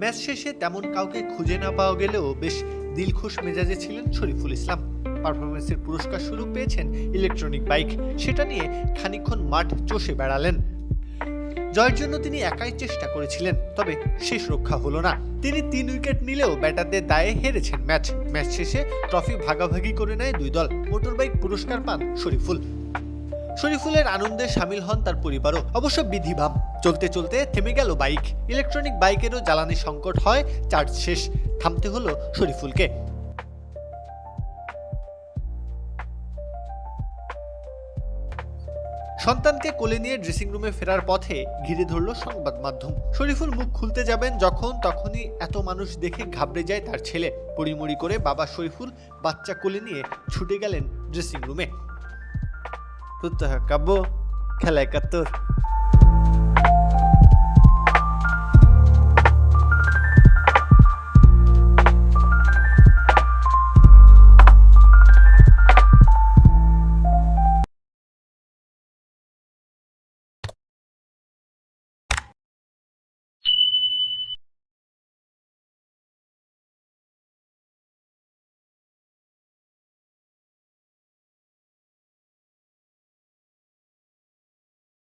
Match শেষে তেমন কাউকে খুঁজে না পাওয়া গেলেও বেশ দিলখুশ মেজাজে ছিলেন শরীফুল ইসলাম। পারফরমেন্সের পুরস্কার স্বরূপ পেয়েছেন ইলেকট্রনিক বাইক, সেটা নিয়ে খানিকক্ষণ মাঠ চষে বেড়ালেন। জয়ের জন্য তিনি একাই চেষ্টা করেছিলেন, তবে শেষ রক্ষা হলো না। তিনি 3 উইকেট নিলেও ব্যাটারদের দায়ে হেরেছেন ম্যাচ শেষে ট্রফি ভাগাভাগি করে নেয় দুই দল। মোটরবাইক পুরস্কার পান শরীফুলের আনন্দে সামিল হন তার পরিবারও। অবশ্য বিধিভাব চলতে চলতে থেমে গেল বাইক। ইলেকট্রনিক বাইকেরও জ্বালানি সংকট হয়, চার্জ শেষ, থামতে হলো শরীফুলকে। সন্তানকে কোলে নিয়ে ড্রেসিং রুমে ফেরার পথে ঘিরে ধরল সংবাদ মাধ্যম। শরীফুল মুখ খুলতে যাবেন তখনই এত মানুষ দেখে ঘাবড়ে যায় তার ছেলে। পড়িমড়ি করে বাবা শরীফুল বাচ্চা কোলে নিয়ে ছুটে গেলেন ড্রেসিং রুমে। প্রত্যহ কাব্য খেলা ৭১।